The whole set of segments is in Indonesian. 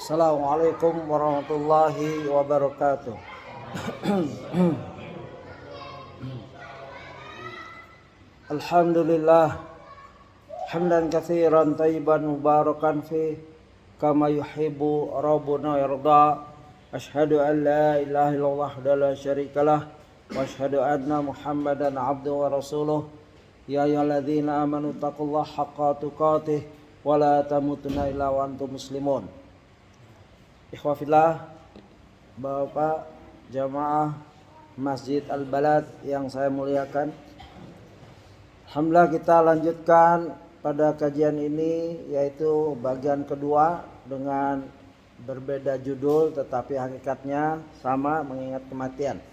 Assalamualaikum warahmatullahi wabarakatuh. Alhamdulillah hamdan katsiran thayyiban mubarakan fi kama yuhibbu rabbuna yarda. Asyhadu an la ilaha illallah wa la syarikalah wa asyhadu anna Muhammadan abduhu wa rasuluh. Ya ayyuhalladzina amanu taqullaha haqqa tuqatih wa la tamutunna illa wa antum muslimun. Ikhwafillah, Bapak jamaah Masjid Al-Balad yang saya muliakan, alhamdulillah kita lanjutkan pada kajian ini, yaitu bagian kedua dengan berbeda judul tetapi hakikatnya sama, mengingat kematian,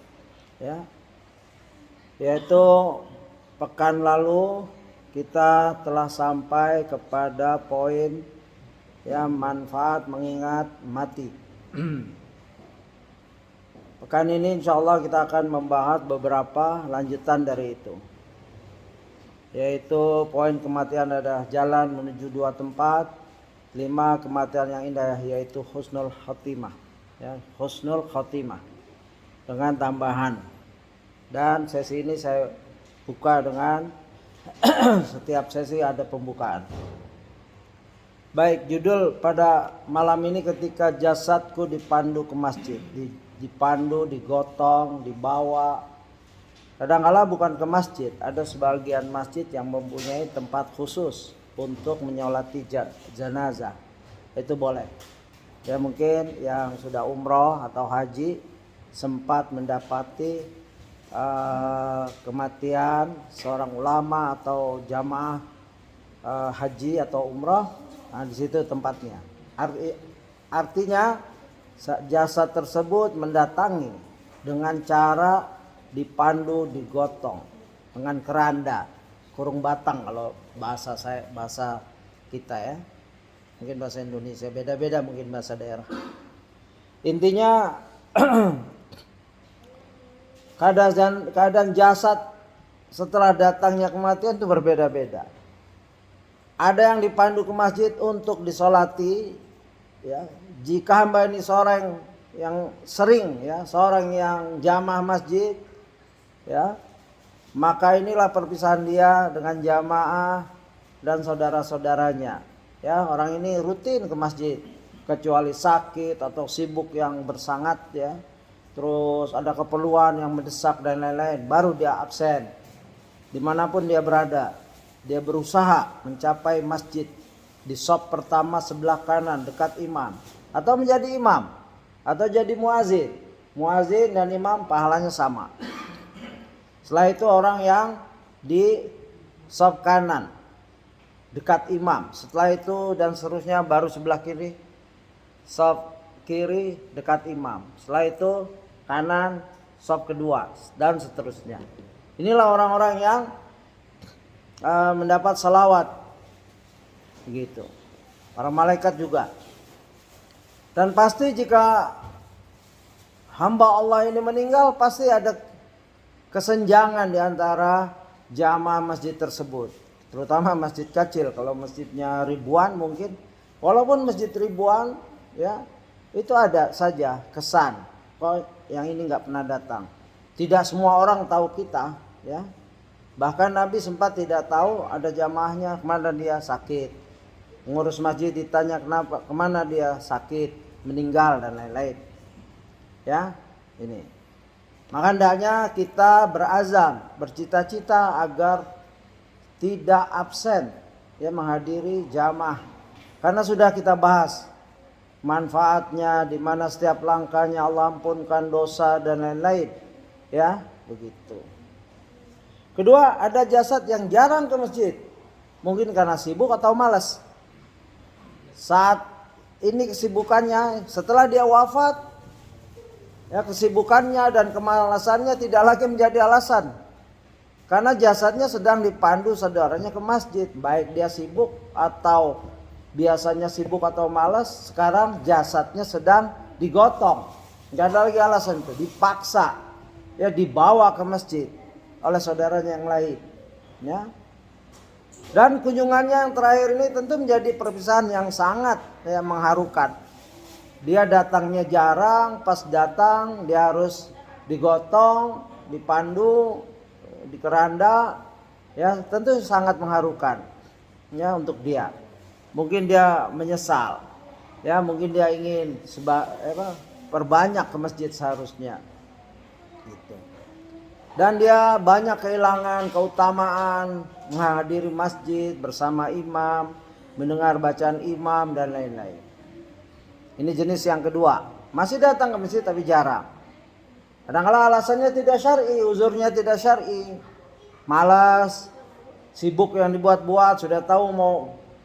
ya. Yaitu pekan lalu kita telah sampai kepada poin ya, manfaat mengingat mati. Pekan ini insya Allah kita akan membahas beberapa lanjutan dari itu, yaitu poin kematian adalah jalan menuju dua tempat. 5 kematian yang indah, yaitu husnul khotimah, ya, husnul khotimah dengan tambahan. Dan sesi ini saya buka dengan setiap sesi ada pembukaan. Baik, judul pada malam ini, ketika jasadku dipandu ke masjid. Dipandu, digotong, dibawa. Kadang-kala bukan ke masjid, ada sebagian masjid yang mempunyai tempat khusus untuk menyolati jenazah. Itu boleh. Ya, mungkin yang sudah umroh atau haji sempat mendapati kematian seorang ulama atau jamaah haji atau umroh. Nah, di situ tempatnya. Artinya jasad tersebut mendatangi dengan cara dipandu, digotong dengan keranda, kurung batang kalau bahasa kita ya. Mungkin bahasa Indonesia beda-beda, mungkin bahasa daerah. Intinya keadaan jasad setelah datangnya kematian itu berbeda-beda. Ada yang dipandu ke masjid untuk disolati, ya. Jika hamba ini seorang yang sering, ya, seorang yang jamaah masjid, ya, maka inilah perpisahan dia dengan jamaah dan saudara-saudaranya. Ya, orang ini rutin ke masjid, kecuali sakit atau sibuk yang bersangat, ya. Terus ada keperluan yang mendesak dan lain-lain, baru dia absen. Dimanapun dia berada, dia berusaha mencapai masjid di shop pertama sebelah kanan dekat imam, atau menjadi imam, atau jadi muazin. Muazin dan imam pahalanya sama. Setelah itu orang yang di shop kanan dekat imam, setelah itu dan seterusnya baru sebelah kiri, shop kiri dekat imam, setelah itu kanan shop kedua dan seterusnya. Inilah orang-orang yang mendapat salawat, begitu. Para malaikat juga. Dan pasti jika hamba Allah ini meninggal, pasti ada kesenjangan di antara jamaah masjid tersebut, terutama masjid kecil. Kalau masjidnya ribuan mungkin, walaupun masjid ribuan, ya, itu ada saja kesan kok yang ini nggak pernah datang. Tidak semua orang tahu kita, ya. Bahkan Nabi sempat tidak tahu ada jamaahnya kemana dia sakit. Ngurus masjid ditanya kenapa, kemana dia sakit, meninggal dan lain-lain. Ya, ini. Maka hendaknya kita berazam, bercita-cita agar tidak absen, ya, menghadiri jamaah. Karena sudah kita bahas manfaatnya, di mana setiap langkahnya Allah ampunkan dosa dan lain-lain. Ya, begitu. Kedua, ada jasad yang jarang ke masjid. Mungkin karena sibuk atau malas. Saat ini kesibukannya, setelah dia wafat, ya, kesibukannya dan kemalasannya tidak lagi menjadi alasan. Karena jasadnya sedang dipandu saudaranya ke masjid. Baik dia sibuk atau biasanya sibuk atau malas, sekarang jasadnya sedang digotong. Gak ada lagi alasan itu, dipaksa, ya, dibawa ke masjid oleh saudaranya yang lain, ya. Dan kunjungannya yang terakhir ini tentu menjadi perpisahan yang sangat, ya, mengharukan. Dia datangnya jarang, pas datang dia harus digotong, dipandu, dikeranda, ya tentu sangat mengharukan ya untuk dia. Mungkin dia menyesal, ya mungkin dia ingin perbanyak ke masjid seharusnya, gitu. Dan dia banyak kehilangan keutamaan menghadiri masjid bersama imam, mendengar bacaan imam dan lain-lain. Ini jenis yang kedua, masih datang ke masjid tapi jarang. Kadang-kadang alasannya tidak syar'i, uzurnya tidak syar'i, malas, sibuk yang dibuat-buat, sudah tahu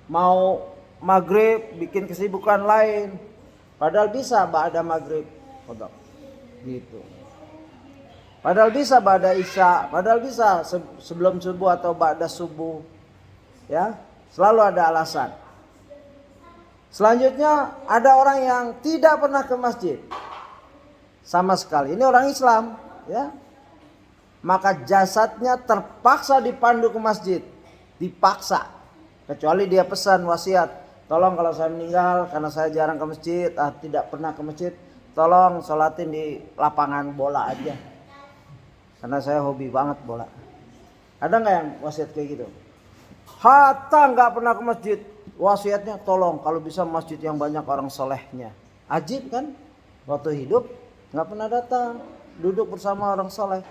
mau maghrib bikin kesibukan lain, padahal bisa ba'da maghrib, gitu. Padahal bisa ba'da isya, padahal bisa sebelum subuh atau ba'da subuh, ya selalu ada alasan. Selanjutnya ada orang yang tidak pernah ke masjid sama sekali. Ini orang Islam, ya. Maka jasadnya terpaksa dipandu ke masjid, dipaksa. Kecuali dia pesan wasiat, tolong kalau saya meninggal karena saya jarang ke masjid, tidak pernah ke masjid, tolong sholatin di lapangan bola aja. Karena saya hobi banget bola. Ada nggak yang wasiat kayak gitu? Hatta nggak pernah ke masjid, wasiatnya tolong kalau bisa masjid yang banyak orang solehnya. Ajib kan? Waktu hidup nggak pernah datang, duduk bersama orang soleh.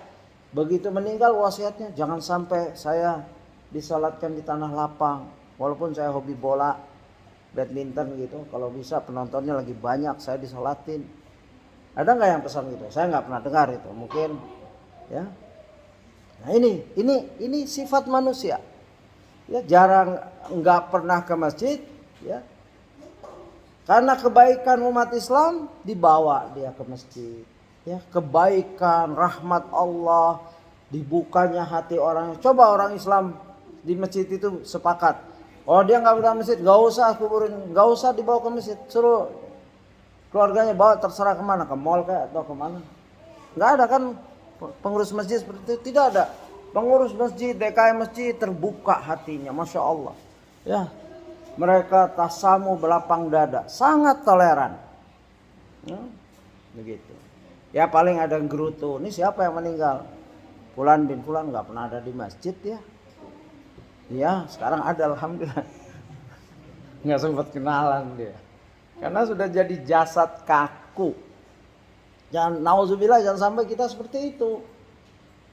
Begitu meninggal wasiatnya jangan sampai saya disalatkan di tanah lapang. Walaupun saya hobi bola, badminton gitu, kalau bisa penontonnya lagi banyak saya disalatin. Ada nggak yang pesan gitu? Saya nggak pernah dengar itu. Mungkin, ya. Nah ini sifat manusia. Ya jarang, nggak pernah ke masjid, ya. Karena kebaikan umat Islam dibawa dia ke masjid, ya. Kebaikan, rahmat Allah, dibukanya hati orang. Coba orang Islam di masjid itu sepakat, oh dia nggak pernah masjid, nggak usah kuburin, nggak usah dibawa ke masjid, suruh keluarganya bawa terserah kemana, ke mall kayak atau kemana. Nggak ada kan pengurus masjid seperti itu, tidak ada. Pengurus masjid, DKM masjid terbuka hatinya, masya Allah. Ya, mereka tasamu belapang dada, sangat toleran. Ya, begitu. Ya paling ada gerutu. Ini siapa yang meninggal? Fulan bin Fulan, nggak pernah ada di masjid ya. Ya sekarang ada, alhamdulillah. Nggak sempat kenalan dia, karena sudah jadi jasad kaku. Jangan, nauzubillah, jangan sampai kita seperti itu.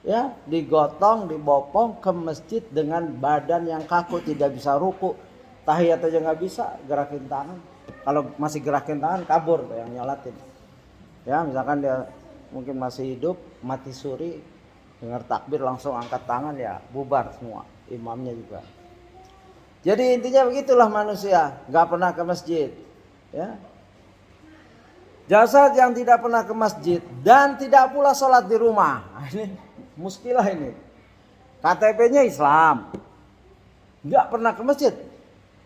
Ya, digotong, dibopong ke masjid dengan badan yang kaku, tidak bisa ruku, tahiyat aja nggak bisa, gerakin tangan. Kalau masih gerakin tangan kabur tuh yang nyolatin. Ya, misalkan dia mungkin masih hidup, mati suri, dengar takbir langsung angkat tangan, ya bubar semua, imamnya juga. Jadi intinya begitulah manusia, nggak pernah ke masjid. Ya. Jasad yang tidak pernah ke masjid dan tidak pula sholat di rumah. Ini muskilah ini. KTP-nya Islam, nggak pernah ke masjid.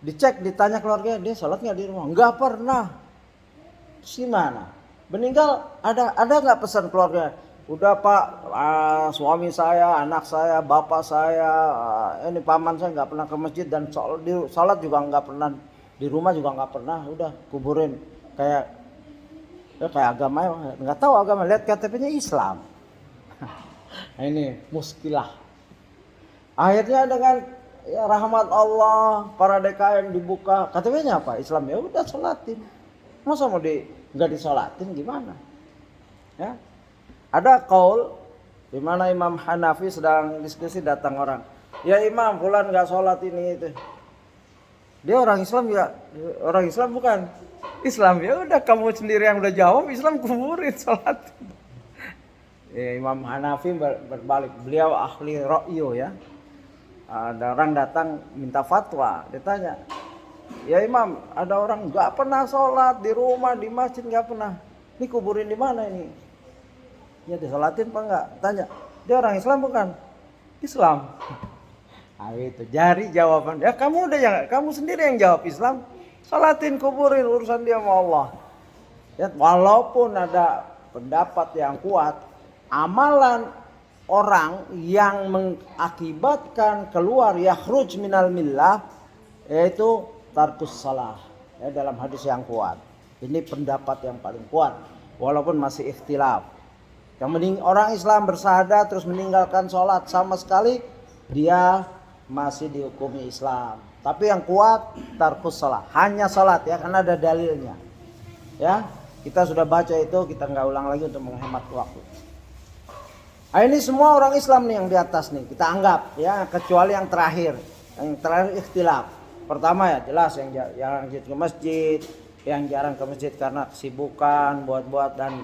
Dicek, ditanya keluarganya, dia sholat nggak di rumah? Nggak pernah. Terus gimana? Meninggal ada nggak pesan keluarga? Udah Pak, suami saya, anak saya, bapak saya, ini paman saya nggak pernah ke masjid dan sholat juga nggak pernah, di rumah juga nggak pernah. Udah kuburin kayak agama, nggak tahu agama, lihat KTP-nya Islam. Nah, ini muskilah. Akhirnya dengan ya, rahmat Allah, para DKM dibuka, KTP-nya apa? Islam, ya udah sholatin. Masa mau nggak disolatin gimana? Ya, ada qaul di mana Imam Hanafi sedang diskusi, datang orang, ya Imam, fulan nggak sholat ini itu. Dia orang Islam ya, orang Islam bukan Islam, ya udah kamu sendiri yang udah jawab, Islam kuburin, sholat. Ya, Imam Hanafi berbalik, beliau ahli ra'yu ya. Ada orang datang minta fatwa, ditanya, ya Imam, ada orang nggak pernah sholat di rumah, di masjid nggak pernah, ini kuburin di mana ini? Ya disolatin apa enggak? Tanya, dia orang Islam bukan? Islam. Nah, itu jari jawaban. Ya kamu sendiri yang jawab Islam. Sholatin, kuburin, urusan dia sama Allah. Ya, walaupun ada pendapat yang kuat, amalan orang yang mengakibatkan keluar yakhruj minal millah, yaitu tarkus salah, ya, dalam hadis yang kuat. Ini pendapat yang paling kuat, walaupun masih ikhtilaf. Yang orang Islam bersyahadat terus meninggalkan sholat sama sekali, dia masih dihukumi Islam. Tapi yang kuat tarkus sholat, hanya sholat ya, karena ada dalilnya. Ya, kita sudah baca itu, kita nggak ulang lagi untuk menghemat waktu. Nah, ini semua orang Islam nih yang di atas nih kita anggap ya, kecuali yang terakhir ikhtilaf. Pertama ya jelas yang jarang ke masjid, yang jarang ke masjid karena kesibukan buat dan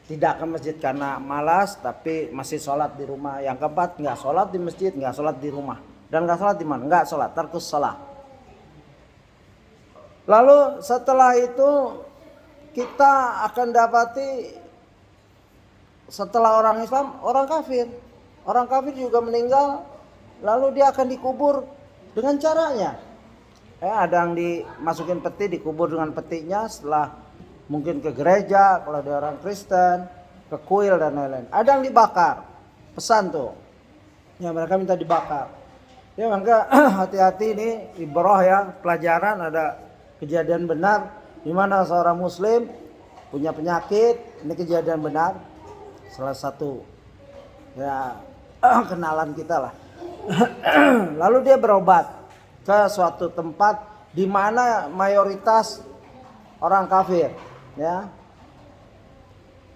tidak ke masjid karena malas, tapi masih sholat di rumah. Yang keempat nggak sholat di masjid, nggak sholat di rumah, dan nggak sholat di mana? Nggak sholat, tarkus sholat. Lalu setelah itu kita akan dapati setelah orang Islam, orang kafir. Orang kafir juga meninggal, lalu dia akan dikubur dengan caranya. Ada yang dimasukin peti, dikubur dengan petinya, setelah mungkin ke gereja, kalau ada orang Kristen, ke kuil dan lain-lain. Ada yang dibakar, pesan tuh. Ya mereka minta dibakar. Ya maka hati-hati ini ibrah ya, pelajaran, ada kejadian benar di mana seorang muslim punya penyakit, ini kejadian benar. Salah satu ya kenalan kita lah. Lalu dia berobat ke suatu tempat di mana mayoritas orang kafir, ya.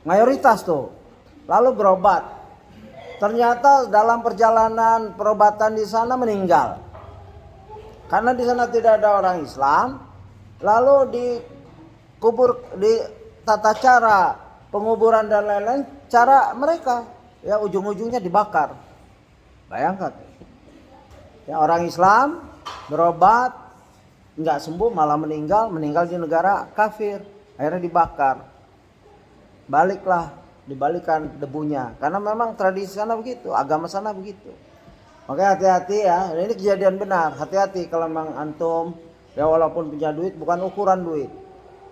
Mayoritas tuh. Lalu berobat. Ternyata dalam perjalanan perobatan di sana meninggal. Karena di sana tidak ada orang Islam, lalu dikubur di tata cara penguburan dan lain-lain, cara mereka ya ujung-ujungnya dibakar. Bayangkan ya, orang Islam berobat nggak sembuh malah meninggal di negara kafir, akhirnya dibakar. Baliklah, dibalikan debunya, karena memang tradisi sana begitu, agama sana begitu. Makanya hati-hati ya, ini kejadian benar. Hati-hati kalau memang antum ya, walaupun punya duit, bukan ukuran duit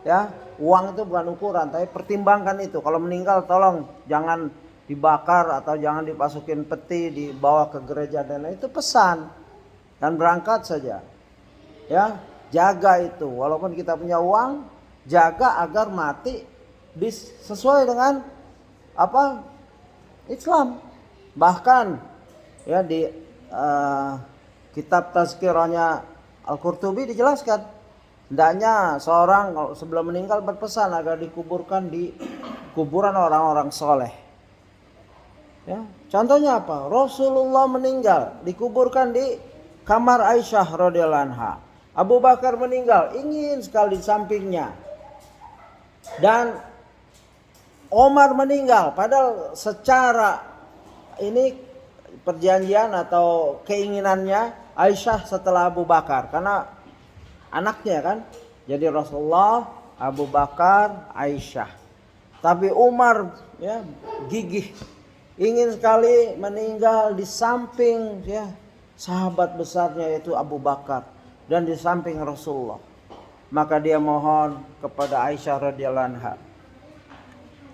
ya, uang itu bukan ukuran, tapi pertimbangkan itu. Kalau meninggal tolong jangan dibakar atau jangan dimasukin peti, dibawa ke gereja dan lain, itu pesan, dan berangkat saja ya. Jaga itu, walaupun kita punya uang, jaga agar mati sesuai dengan apa Islam. Bahkan ya di kitab Tazkirahnya Al-Qurtubi dijelaskan, hendaknya seorang sebelum meninggal berpesan agar dikuburkan di kuburan orang-orang soleh. Ya, contohnya apa? Rasulullah meninggal dikuburkan di kamar Aisyah radhiyallahu anha. Abu Bakar meninggal ingin sekali di sampingnya. Dan Omar meninggal, padahal secara ini perjanjian atau keinginannya Aisyah setelah Abu Bakar, karena anaknya kan. Jadi Rasulullah, Abu Bakar, Aisyah. Tapi Umar ya gigih, ingin sekali meninggal di samping ya sahabat besarnya yaitu Abu Bakar dan di samping Rasulullah. Maka dia mohon kepada Aisyah radhiyallahu anha,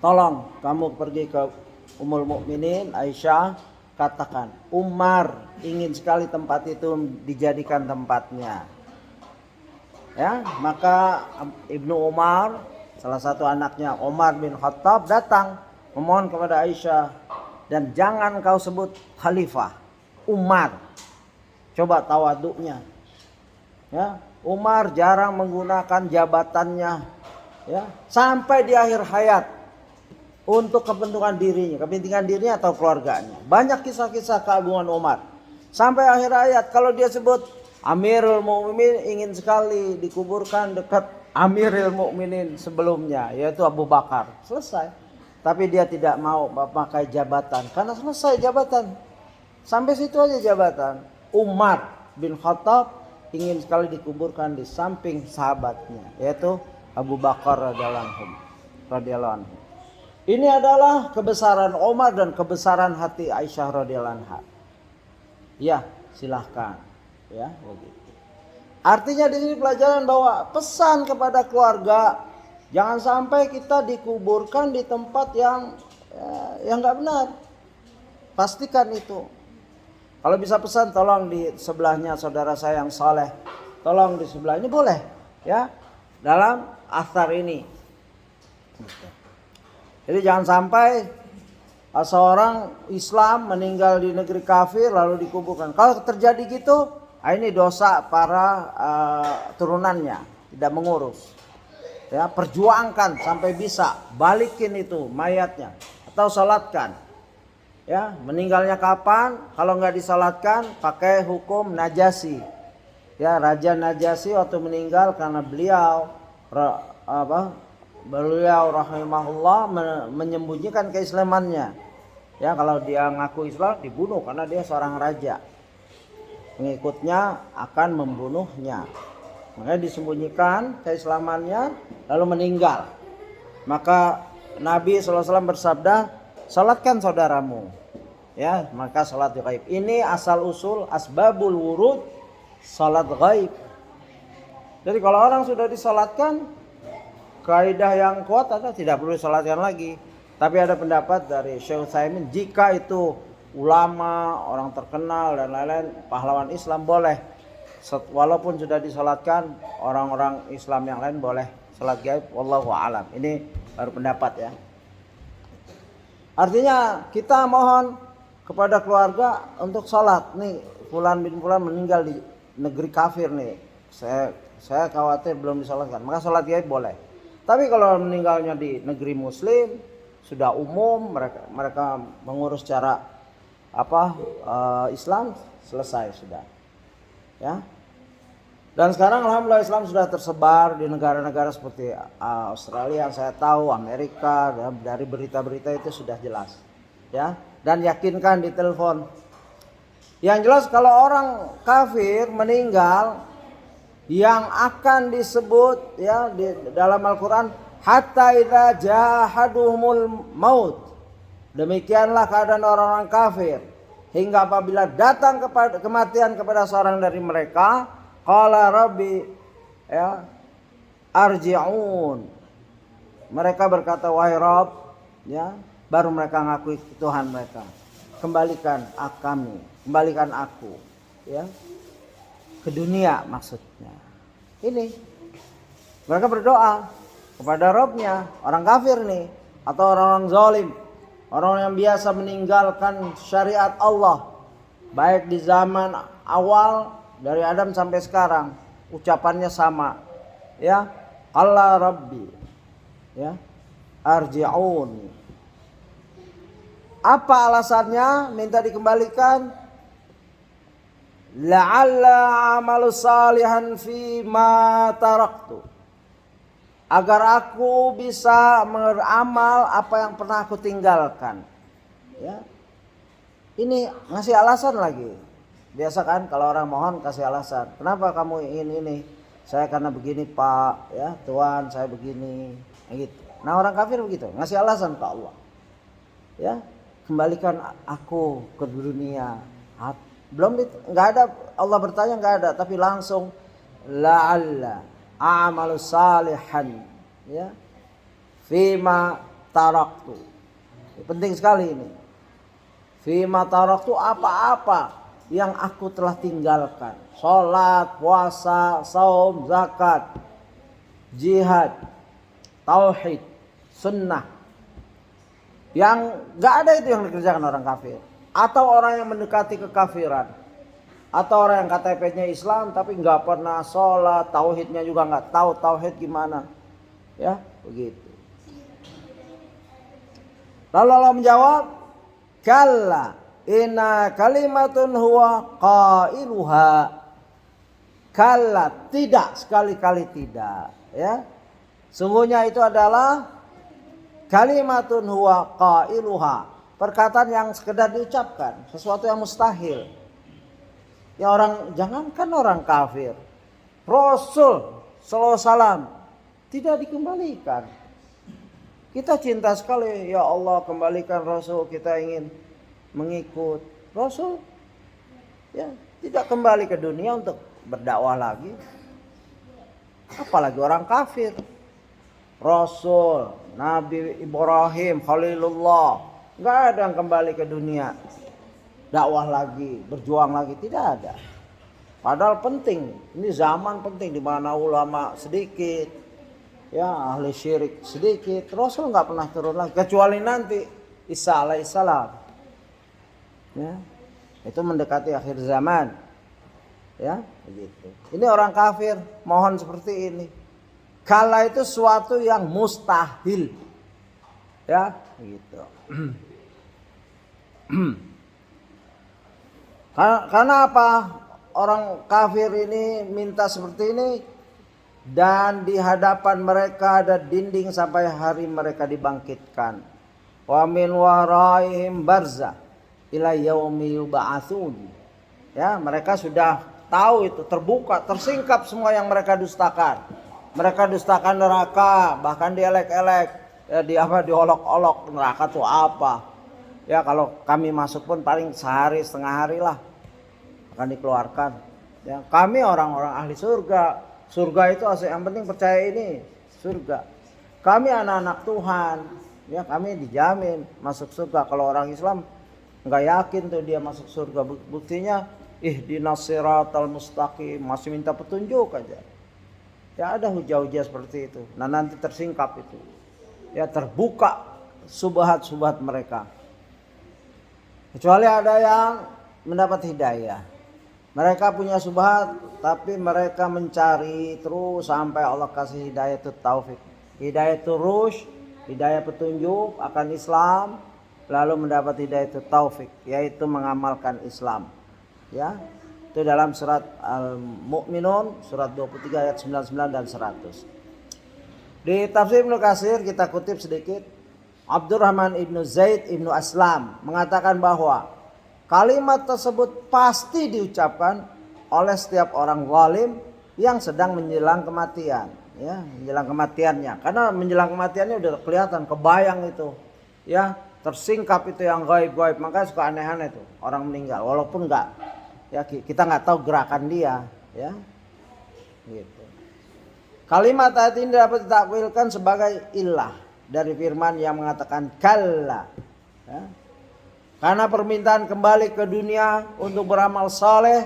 tolong kamu pergi ke Ummul Mukminin Aisyah, katakan Umar ingin sekali tempat itu dijadikan tempatnya. Ya, maka Ibnu Umar, salah satu anaknya Umar bin Khattab, datang memohon kepada Aisyah, dan jangan kau sebut khalifah, Umar. Coba tawaduknya. Ya, Umar jarang menggunakan jabatannya ya, sampai di akhir hayat untuk kepentingan dirinya atau keluarganya. Banyak kisah-kisah keagungan Umar. Sampai akhir hayat kalau dia sebut Amirul Mukminin, ingin sekali dikuburkan dekat Amirul Mukminin sebelumnya yaitu Abu Bakar. Selesai. Tapi dia tidak mau memakai jabatan karena selesai jabatan. Sampai situ aja jabatan. Umar bin Khattab ingin sekali dikuburkan di samping sahabatnya yaitu Abu Bakar radhiyallahu anhu. Ini adalah kebesaran Umar dan kebesaran hati Aisyah radhiyallahu anha. Ya, silahkan. Ya, begitu. Artinya di sini pelajaran bahwa pesan kepada keluarga, jangan sampai kita dikuburkan di tempat yang nggak benar. Pastikan itu. Kalau bisa pesan, tolong di sebelahnya saudara saya yang saleh, tolong di sebelahnya boleh, ya. dalam asar ini. Jadi jangan sampai seorang Islam meninggal di negeri kafir lalu dikuburkan. Kalau terjadi gitu, ini dosa para turunannya, tidak mengurus. Ya, perjuangkan sampai bisa, balikin itu mayatnya atau salatkan. Ya, meninggalnya kapan? Kalau nggak disalatkan, pakai hukum Najasyi. Ya, Raja Najasyi waktu meninggal karena beliau rahimahullah menyembunyikan keislamannya. Ya, kalau dia ngaku Islam dibunuh karena dia seorang raja. Pengikutnya akan membunuhnya. Makanya disembunyikan keislamannya lalu meninggal. Maka Nabi SAW bersabda, salatkan saudaramu. Ya, maka salat ghaib. Ini asal usul asbabul wurud salat ghaib. Jadi kalau orang sudah disalatkan, kaidah yang kuat adalah tidak perlu disalatkan lagi. Tapi ada pendapat dari Syekh Utsaimin, jika itu ulama, orang terkenal dan lain-lain, pahlawan Islam boleh. Walaupun sudah disalatkan, orang-orang Islam yang lain boleh salat gaib. Wallahu a'lam. Ini baru pendapat ya. Artinya kita mohon kepada keluarga untuk salat. Nih fulan bin fulan meninggal di negeri kafir nih. Saya khawatir belum disalatkan. Maka salat gaib boleh. Tapi kalau meninggalnya di negeri muslim, sudah umum, mereka mengurus cara Islam, selesai sudah. Ya. Dan sekarang alhamdulillah Islam sudah tersebar di negara-negara seperti Australia yang saya tahu, Amerika, dari berita-berita itu sudah jelas. Ya, dan yakinkan di telepon. Yang jelas kalau orang kafir meninggal, yang akan disebut ya di dalam Al-Qur'an, hatta idza jahadumul maut. Demikianlah keadaan orang-orang kafir, hingga apabila datang kematian kepada seorang dari mereka, qala rabbi ya arji'un. Mereka berkata, wahai Rabb, ya, baru mereka ngakui Tuhan mereka. Kembalikan kembalikan aku, ya, ke dunia maksudnya. Ini mereka berdoa kepada Rabbnya, orang kafir nih, atau orang-orang zalim, orang yang biasa meninggalkan syariat Allah, baik di zaman awal dari Adam sampai sekarang, ucapannya sama, ya, Allah Rabbi, ya, arji'un. Apa alasannya minta dikembalikan? La'alla amalu salihan fi ma taraktu, agar aku bisa beramal apa yang pernah aku tinggalkan. Ya, ini ngasih alasan lagi. Biasa kan kalau orang mohon kasih alasan. Kenapa kamu ingin ini? Saya karena begini Pak, ya Tuhan saya begini, gitu. Nah orang kafir begitu, ngasih alasan ke Allah. Ya, kembalikan aku ke dunia. Belum nggak ada, Allah bertanya nggak ada, tapi langsung la'alla a'malu salihan, ya, fima taraktu. Penting sekali ini. Fima taraktu, apa-apa yang aku telah tinggalkan. Salat, puasa, saum, zakat, jihad, tauhid, sunnah. Yang nggak ada itu yang dikerjakan orang kafir. Atau orang yang mendekati kekafiran, atau orang yang KTP-nya Islam tapi nggak pernah sholat, tauhidnya juga nggak tahu tauhid gimana, ya begitu. Lalu Allah menjawab, kalla inna kalimatun huwa qailuha. Kalla, tidak, sekali-kali tidak, ya. Sungguhnya itu adalah kalimatun huwa qailuha, perkataan yang sekedar diucapkan, sesuatu yang mustahil. Ya orang, jangankan orang kafir, Rasul sallallahu alaihi wasallam tidak dikembalikan. Kita cinta sekali, ya Allah kembalikan Rasul, kita ingin mengikut Rasul. Ya, tidak kembali ke dunia untuk berdakwah lagi. Apalagi orang kafir. Rasul, Nabi Ibrahim, Khalilullah, nggak ada yang kembali ke dunia dakwah lagi, berjuang lagi, tidak ada. Padahal penting, ini zaman penting di mana ulama sedikit, ya ahli syirik sedikit. Rasul nggak pernah turun lagi kecuali nanti Isa alaihissalam. Ya, itu mendekati akhir zaman. Ya, begitu. Ini orang kafir mohon seperti ini. Kala itu suatu yang mustahil. Ya, begitu. Karena apa? Orang kafir ini minta seperti ini, dan di hadapan mereka ada dinding sampai hari mereka dibangkitkan. Wa min waraihim barzah ila yaumi yub'atsun. Ya, mereka sudah tahu itu, terbuka, tersingkap semua yang mereka dustakan. Mereka dustakan neraka, bahkan dielek-elek, ya, diolok-olok neraka itu apa. Ya, kalau kami masuk pun paling sehari setengah hari lah akan dikeluarkan. Ya, kami orang-orang ahli surga. Surga itu yang penting percaya ini surga. Kami anak-anak Tuhan, ya kami dijamin masuk surga. Kalau orang Islam nggak yakin tuh dia masuk surga. Buktinya ihdinas siratal mustaqim, masih minta petunjuk aja. Ya ada hujah-hujah seperti itu. Nah nanti tersingkap itu. Ya terbuka subhat-subhat mereka. Kecuali ada yang mendapat hidayah. Mereka punya subhat tapi mereka mencari terus sampai Allah kasih hidayah itu taufik. Hidayah itu rusyd, hidayah petunjuk akan Islam, lalu mendapat hidayah itu taufik, yaitu mengamalkan Islam. Ya. Itu dalam surat Al-Mu'minun surat 23 ayat 99 dan 100. Di tafsir Ibnu Katsir kita kutip sedikit. Abdurrahman ibnu Zaid ibnu Aslam mengatakan bahwa kalimat tersebut pasti diucapkan oleh setiap orang zalim yang sedang menjelang kematian, ya, menjelang kematiannya. Karena menjelang kematiannya udah kelihatan, kebayang itu. Ya, tersingkap itu yang gaib-gaib. Makanya suka aneh-aneh tuh orang meninggal walaupun enggak, ya kita nggak tahu gerakan dia, ya. Gitu. Kalimat ayat ini dapat ditakwilkan sebagai ilah dari firman yang mengatakan kalla. Ya. Karena permintaan kembali ke dunia untuk beramal saleh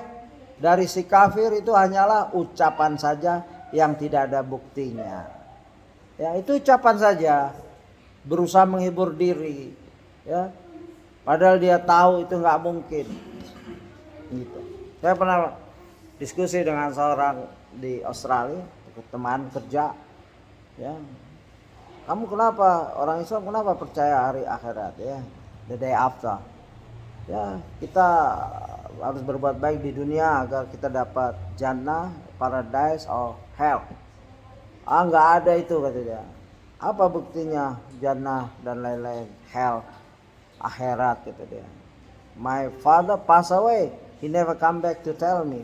dari si kafir itu hanyalah ucapan saja yang tidak ada buktinya. Ya, itu ucapan saja, berusaha menghibur diri, ya. Padahal dia tahu itu nggak mungkin. Gitu. Saya pernah diskusi dengan seorang di Australia, teman kerja, ya. Kamu kenapa orang Islam kenapa percaya hari akhirat, ya? The day after. Ya, kita harus berbuat baik di dunia agar kita dapat jannah, paradise, or hell. Nggak ada itu kata dia. Apa buktinya jannah dan lain-lain, hell, akhirat kata dia. My father passed away, he never come back to tell me.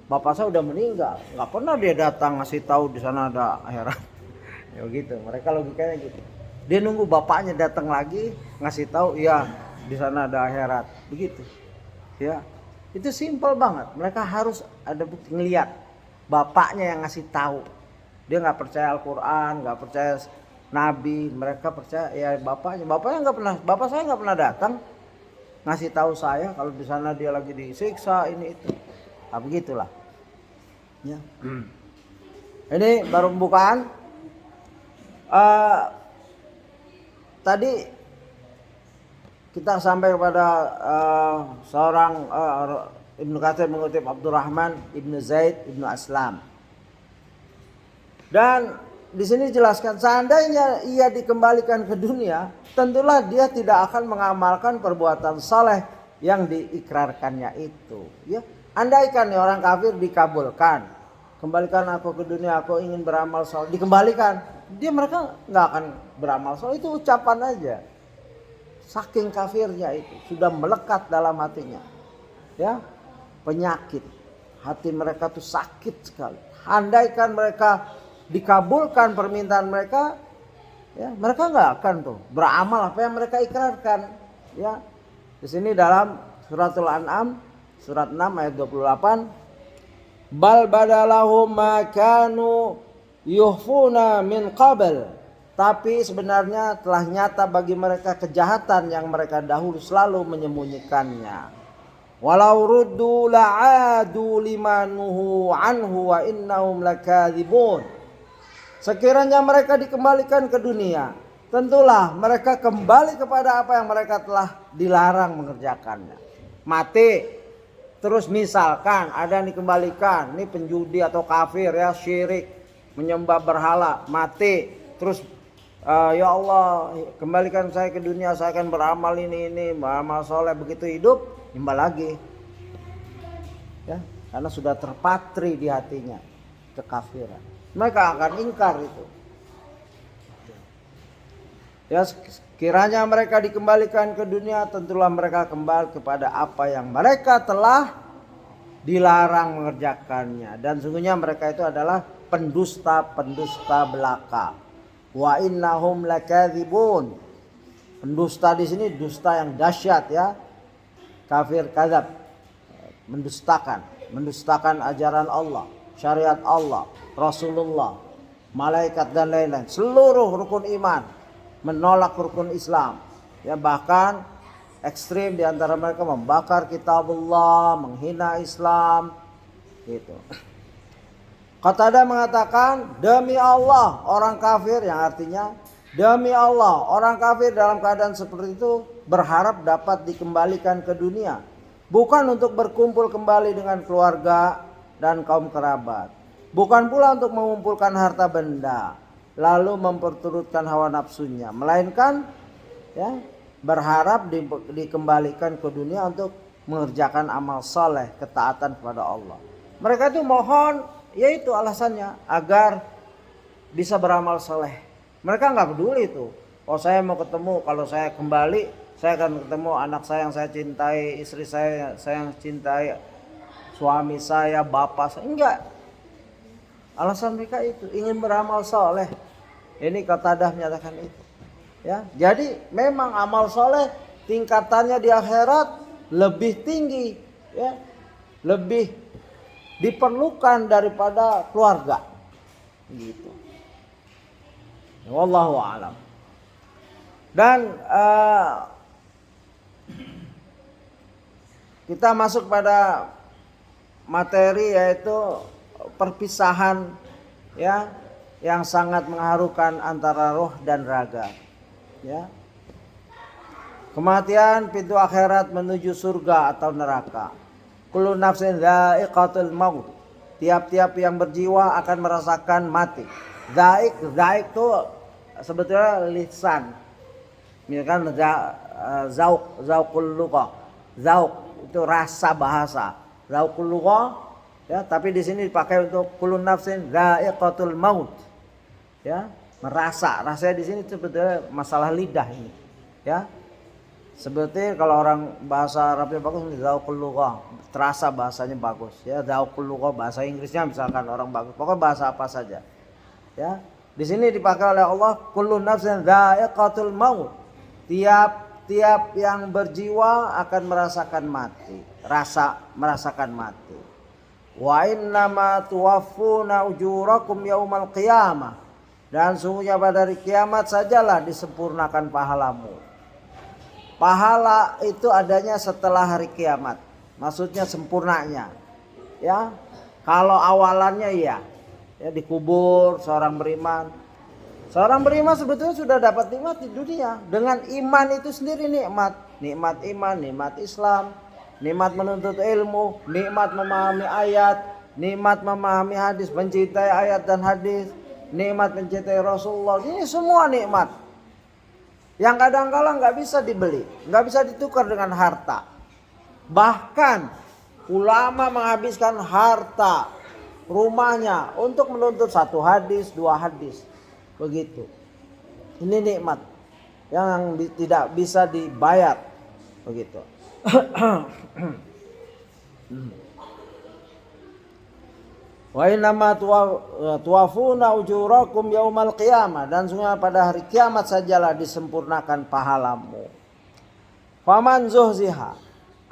Bapak saya udah meninggal, nggak pernah dia datang ngasih tahu di sana ada akhirat. Ya gitu, mereka logikanya gitu. Dia nunggu bapaknya datang lagi ngasih tahu, ya di sana ada akhirat, begitu. Ya, itu simpel banget. Mereka harus ada bukti, ngelihat bapaknya yang ngasih tahu. Dia nggak percaya Al-Quran, nggak percaya Nabi, mereka percaya ya bapaknya. Bapaknya nggak pernah, bapak saya nggak pernah datang ngasih tahu saya kalau di sana dia lagi disiksa ini itu. Nah, begitulah. Ya. Ini baru pembukaan. Tadi kita sampai kepada seorang Ibnu Katsir mengutip Abdurrahman ibnu Zaid ibnu Aslam. Dan di sini dijelaskan seandainya ia dikembalikan ke dunia, tentulah dia tidak akan mengamalkan perbuatan saleh yang diikrarkannya itu. Ya, andaikan nih orang kafir dikabulkan, kembalikan aku ke dunia, aku ingin beramal saleh, dikembalikan, mereka nggak akan beramal saleh, itu ucapan aja. Saking kafirnya itu sudah melekat dalam hatinya, ya, penyakit hati mereka tuh sakit sekali. Andaikan mereka dikabulkan permintaan mereka, ya mereka nggak akan tuh beramal apa yang mereka ikrarkan. Ya, di sini dalam suratul An'am surat 6 ayat 28, bal badalahum ma kanu yuhfuna min qabl. Tapi sebenarnya telah nyata bagi mereka kejahatan yang mereka dahulu selalu menyembunyikannya. Walau ruddu la'adu limanuhu anhu wa innahum lakadzibun. Sekiranya mereka dikembalikan ke dunia, tentulah mereka kembali kepada apa yang mereka telah dilarang mengerjakannya. Mati. Terus misalkan ada yang dikembalikan, ini penjudi atau kafir ya, syirik, menyembah berhala, mati. Terus ya Allah, kembalikan saya ke dunia, saya akan beramal ini, beramal soleh. Begitu hidup, nyembah lagi. Ya, karena sudah terpatri di hatinya kekafiran. Mereka akan ingkar itu. Ya, kiranya mereka dikembalikan ke dunia, tentulah mereka kembali kepada apa yang mereka telah dilarang mengerjakannya. Dan sungguhnya mereka itu adalah pendusta-pendusta belaka. Wa innahum lakadzibun. Pendusta di sini dusta yang dahsyat ya. Kafir kadzab. Mendustakan ajaran Allah, syariat Allah, Rasulullah, malaikat dan lain-lain. Seluruh rukun iman, menolak rukun Islam. Ya, bahkan ekstrim di antara mereka membakar kitabullah, menghina Islam gitu. Qatadah mengatakan, demi Allah orang kafir, yang artinya demi Allah orang kafir dalam keadaan seperti itu berharap dapat dikembalikan ke dunia, bukan untuk berkumpul kembali dengan keluarga dan kaum kerabat, bukan pula untuk mengumpulkan harta benda lalu memperturutkan hawa nafsunya, melainkan ya berharap dikembalikan ke dunia untuk mengerjakan amal soleh, ketaatan kepada Allah. Mereka itu mohon, yaitu alasannya agar bisa beramal soleh. Mereka nggak peduli itu. Oh, saya mau ketemu, kalau saya kembali saya akan ketemu anak saya yang saya cintai, istri saya yang cintai, suami saya, bapak saya. Enggak. Alasan mereka itu ingin beramal soleh. Ini Qatadah menyatakan itu. Ya, jadi memang amal soleh tingkatannya di akhirat lebih tinggi, ya, lebih diperlukan daripada keluarga, gitu. Wallahu a'lam. Dan kita masuk pada materi yaitu perpisahan ya yang sangat mengharukan antara roh dan raga. Ya. Kematian pintu akhirat menuju surga atau neraka. Kullu nafsin dha'iqatul maut. Tiap-tiap yang berjiwa akan merasakan mati. Dha'iq itu sebetulnya lisan. Misalkan zauqul lughah. Zauq itu rasa bahasa. Zauqul lughah ya, tapi di sini dipakai untuk kullu nafsin dha'iqatul maut. Ya. Rasanya di sini sebetulnya masalah lidah ini, ya. Seperti kalau orang bahasa Arabnya bagus, zauqul lughah, terasa bahasanya bagus, ya. Zauqul lughah bahasa Inggrisnya misalkan orang bagus, pokoknya bahasa apa saja, ya. Di sini dipakai oleh Allah kullu nafsin dha'iqatul maut. Tiap yang berjiwa akan merasakan mati, merasakan mati. Wa innama tuwaffuna ujurakum yaumal qiyamah. Dan sungguhnya pada hari kiamat sajalah disempurnakan pahalamu. Pahala itu adanya setelah hari kiamat. Maksudnya sempurnanya. Ya. Kalau awalannya ya dikubur seorang beriman. Seorang beriman sebetulnya sudah dapat nikmat di dunia. Dengan iman itu sendiri nikmat. Nikmat iman, nikmat Islam, nikmat menuntut ilmu, nikmat memahami ayat, nikmat memahami hadis, mencintai ayat dan hadis. Nikmat mencintai Rasulullah, ini semua nikmat yang kadang-kala nggak bisa dibeli, nggak bisa ditukar dengan harta. Bahkan ulama menghabiskan harta rumahnya untuk menuntut 1 hadis, 2 hadis, begitu. Ini nikmat yang tidak bisa dibayar, begitu. Wa innama tuwafuna ujurakum yaumal qiyamah. Dan sungguh pada hari kiamat sajalah disempurnakan pahalamu. Faman zuhziha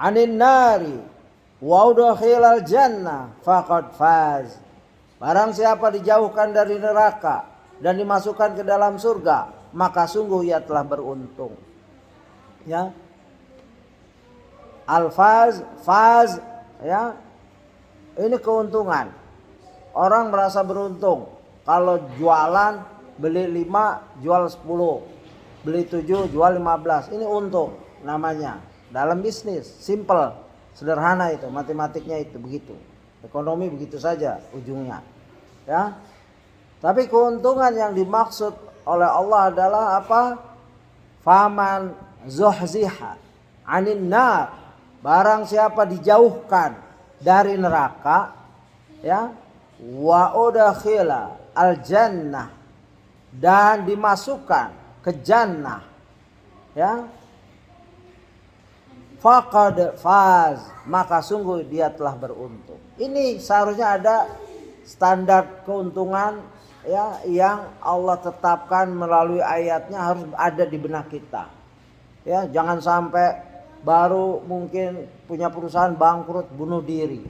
'anil nari wa udkhilal jannah faqad faz. Barang siapa dijauhkan dari neraka dan dimasukkan ke dalam surga, maka sungguh ia telah beruntung. Ya. Al-faz, ya. Ini keuntungan. Orang merasa beruntung Kalau jualan beli 5 jual 10, beli 7 jual 15. Ini untung namanya. Dalam bisnis simple, sederhana itu, matematiknya itu begitu. Ekonomi begitu saja ujungnya. Ya. Tapi keuntungan yang dimaksud oleh Allah adalah apa? Faman zuhziha 'anil nar. Barang siapa dijauhkan dari neraka, ya, wa udkhila al jannah, dan dimasukkan ke jannah, ya, faqad faz, maka sungguh dia telah beruntung. Ini seharusnya ada standar keuntungan, ya, yang Allah tetapkan melalui ayatnya, harus ada di benak kita. Ya, jangan sampai baru mungkin punya perusahaan bangkrut bunuh diri.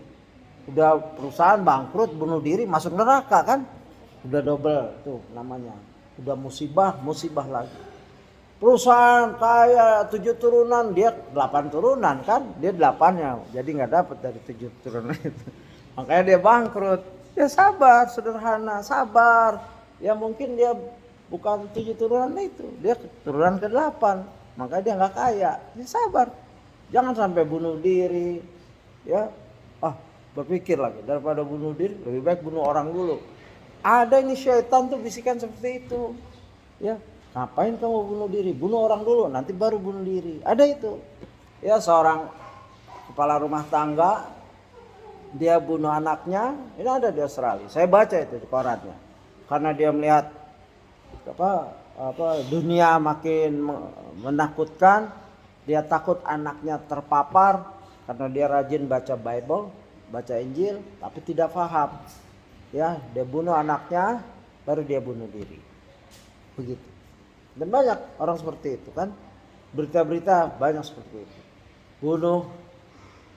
Udah perusahaan bangkrut bunuh diri masuk neraka kan? Udah double tuh namanya. Udah musibah lagi. Perusahaan kaya 7 turunan, dia 8 turunan kan? Dia 8-nya. Jadi nggak dapat dari 7 turunan itu. Makanya dia bangkrut. Ya sabar, sederhana, sabar. Ya mungkin dia bukan 7 turunan itu, dia turunan ke-8. Makanya dia nggak kaya. Ya sabar. Jangan sampai bunuh diri. Ya, berpikir lagi, daripada bunuh diri lebih baik bunuh orang dulu. Ada ini syaitan tuh bisikan seperti itu. Ya, ngapain kamu bunuh diri? Bunuh orang dulu, nanti baru bunuh diri. Ada itu. Ya, seorang kepala rumah tangga, dia bunuh anaknya. Ini ada di Australia. Saya baca itu di korannya. Karena dia melihat dunia makin menakutkan, dia takut anaknya terpapar karena dia rajin baca Bible, baca Injil, tapi tidak paham. Ya, dia bunuh anaknya, baru dia bunuh diri. Begitu. Dan banyak orang seperti itu kan. Berita-berita banyak seperti itu. Bunuh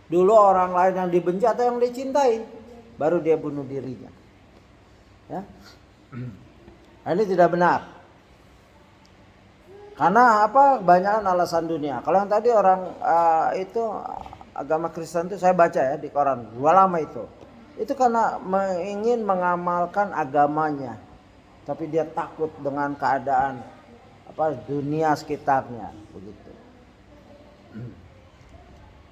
dulu orang lain yang dibenci atau yang dicintai, baru dia bunuh dirinya. Ya. Nah, ini tidak benar. Karena apa? Kebanyakan alasan dunia. Kalau yang tadi orang itu agama Kristen itu saya baca ya di koran, dua lama itu. Itu karena ingin mengamalkan agamanya, tapi dia takut dengan keadaan dunia sekitarnya, begitu.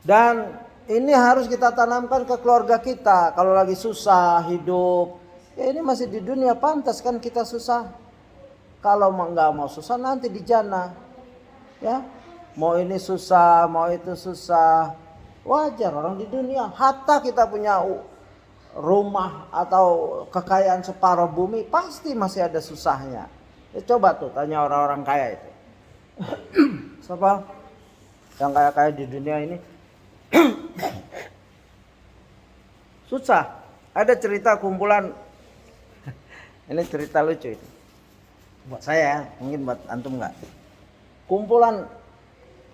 Dan ini harus kita tanamkan ke keluarga kita. Kalau lagi susah hidup, ya ini masih di dunia, pantas kan kita susah. Kalau nggak mau susah nanti di jannah, ya. Mau ini susah, mau itu susah, wajar orang di dunia. Hatta kita punya rumah atau kekayaan separuh bumi, pasti masih ada susahnya. Ya, coba tuh tanya orang-orang kaya itu. Siapa yang kaya-kaya di dunia ini? Susah. Ada cerita kumpulan. Ini cerita lucu itu. Buat saya, mungkin buat antum enggak. Kumpulan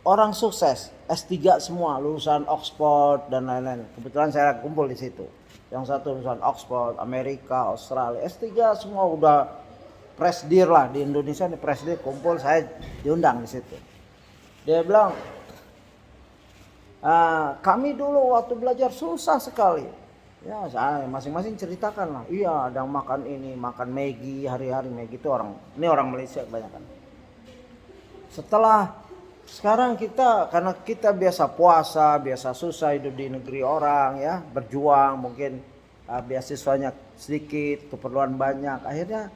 orang sukses, S3 semua, lulusan Oxford dan lain-lain. Kebetulan saya kumpul di situ. Yang satu lulusan Oxford, Amerika, Australia, S3 semua udah presdir lah di Indonesia nih, presdir kumpul, saya diundang di situ. Dia bilang, kami dulu waktu belajar susah sekali. Ya, saya masing-masing ceritakan lah. Iya, ada yang makan ini, makan Maggi hari-hari. Maggi itu ini orang Malaysia kebanyakan. Setelah sekarang karena kita biasa puasa, biasa susah hidup di negeri orang, ya, berjuang, mungkin beasiswanya sedikit, keperluan banyak, akhirnya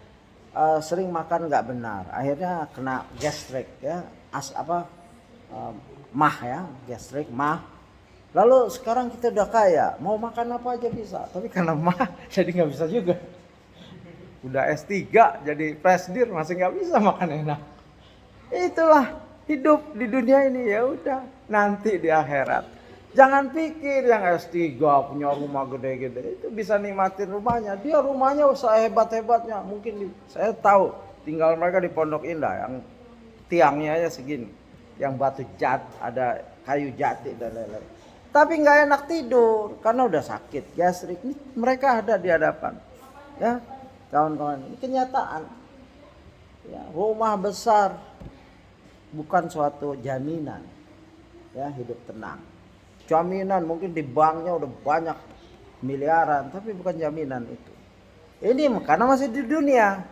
sering makan nggak benar, akhirnya kena gastrik, ya, mah, ya, gastrik, mah. Lalu sekarang kita udah kaya, mau makan apa aja bisa, tapi karena mah jadi nggak bisa juga. Udah S3 jadi presdir masih nggak bisa makan enak. Itulah hidup di dunia ini, ya udah, nanti di akhirat. Jangan pikir yang S3 punya rumah gede-gede itu bisa nikmatin rumahnya. Dia rumahnya usaha hebat-hebatnya. Mungkin saya tahu tinggal mereka di Pondok Indah yang tiangnya aja segini, yang batu ada kayu jati dan lain-lain. Tapi nggak enak tidur karena udah sakit gastrik. Ini mereka ada di hadapan, ya kawan-kawan. Ini kenyataan. Ya, rumah besar bukan suatu jaminan, ya, hidup tenang. Jaminan mungkin di banknya udah banyak miliaran, tapi bukan jaminan itu. Ini karena masih di dunia.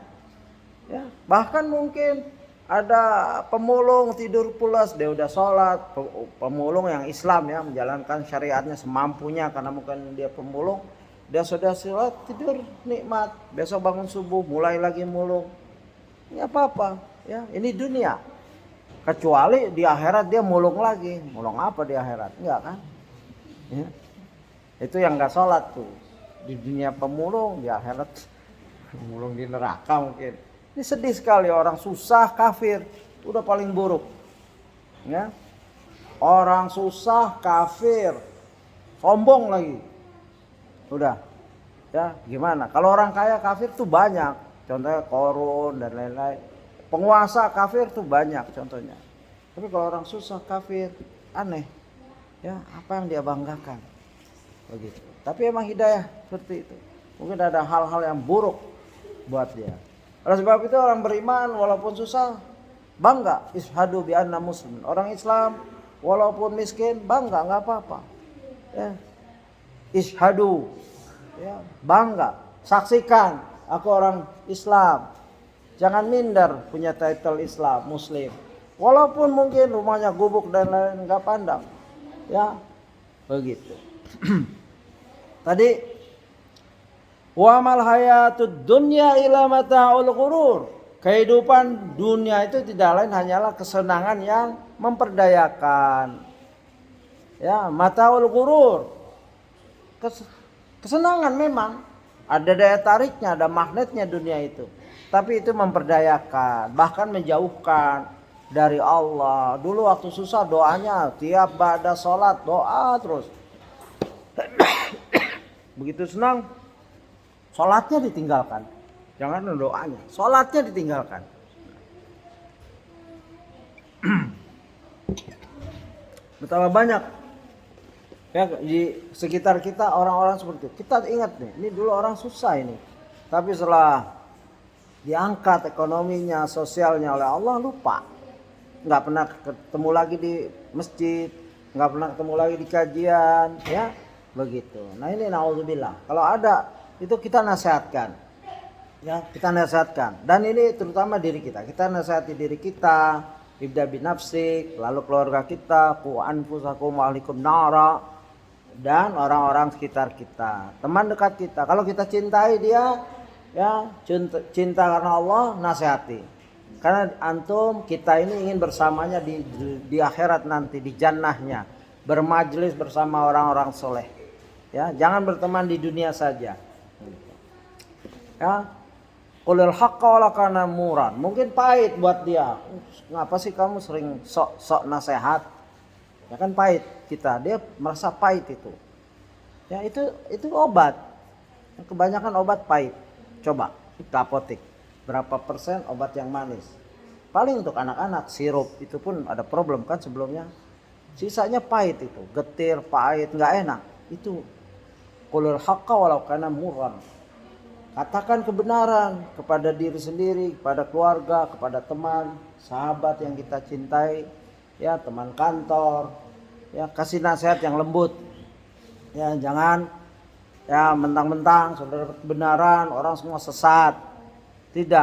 Ya, bahkan mungkin ada pemulung tidur pulas, dia udah sholat, pemulung yang Islam ya, menjalankan syariatnya semampunya karena mungkin dia pemulung, dia sudah sholat tidur nikmat, besok bangun subuh mulai lagi mulung, ini apa-apa ya, ini dunia. Kecuali di akhirat dia mulung lagi, mulung apa di akhirat? Enggak kan? Ya. Itu yang nggak sholat tuh, di dunia pemulung, di akhirat mulung di neraka mungkin. Ini sedih sekali, orang susah kafir, udah paling buruk. Ya. Orang susah kafir, sombong lagi. Udah. Ya, gimana? Kalau orang kaya kafir tuh banyak. Contohnya Korun dan lain-lain. Penguasa kafir tuh banyak contohnya. Tapi kalau orang susah kafir, aneh. Ya, apa yang dia banggakan? Begitu. Tapi emang hidayah seperti itu. Mungkin ada hal-hal yang buruk buat dia. Oleh sebab itu orang beriman walaupun susah bangga, ishadu bi anna muslimin. Orang Islam walaupun miskin bangga, nggak apa-apa. Ya. Ishadu, ya, bangga, saksikan aku orang Islam. Jangan minder punya title Islam, Muslim. Walaupun mungkin rumahnya gubuk dan lain-lain nggak pandang, ya begitu. Tadi wa mal hayatud dunya illa mata'ul ghurur. Kehidupan dunia itu tidak lain hanyalah kesenangan yang memperdayakan. Ya, mata'ul ghurur. Kesenangan memang ada daya tariknya, ada magnetnya dunia itu. Tapi itu memperdayakan, bahkan menjauhkan dari Allah. Dulu waktu susah doanya tiap ba'da sholat doa terus. Begitu senang sholatnya ditinggalkan, jangan doanya, sholatnya ditinggalkan. Betapa banyak ya di sekitar kita orang-orang seperti itu. Kita ingat nih, ini dulu orang susah ini, tapi setelah diangkat ekonominya, sosialnya oleh Allah lupa, nggak pernah ketemu lagi di masjid, nggak pernah ketemu lagi di kajian, ya begitu. Nah ini naudzubillah, kalau ada itu kita nasihatkan, ya kita nasihatkan. Dan ini terutama diri kita nasihati diri kita, ibda bin nafsik, lalu keluarga kita, qu anfusakum wa ahlikum nara, dan orang-orang sekitar kita, teman dekat kita. Kalau kita cintai dia, ya cinta karena Allah, nasihati. Karena antum kita ini ingin bersamanya di akhirat nanti, di jannahnya, bermajlis bersama orang-orang soleh. Ya, jangan berteman di dunia saja. Ya, qulil haqqa wala kana muran. Mungkin pahit buat dia. Ngapa sih kamu sering sok nasihat? Ya kan pahit kita. Dia merasa pahit itu. Ya itu obat. Kebanyakan obat pahit. Coba ke apotek. Berapa persen obat yang manis? Paling untuk anak-anak sirup itu pun ada problem kan sebelumnya. Sisanya pahit itu, getir, pahit, nggak enak. Itu qulil haqqa walau kana muran. Katakan kebenaran kepada diri sendiri, kepada keluarga, kepada teman, sahabat yang kita cintai, ya teman kantor, ya kasih nasihat yang lembut, ya jangan ya mentang-mentang sudah dapat kebenaran orang semua sesat, tidak.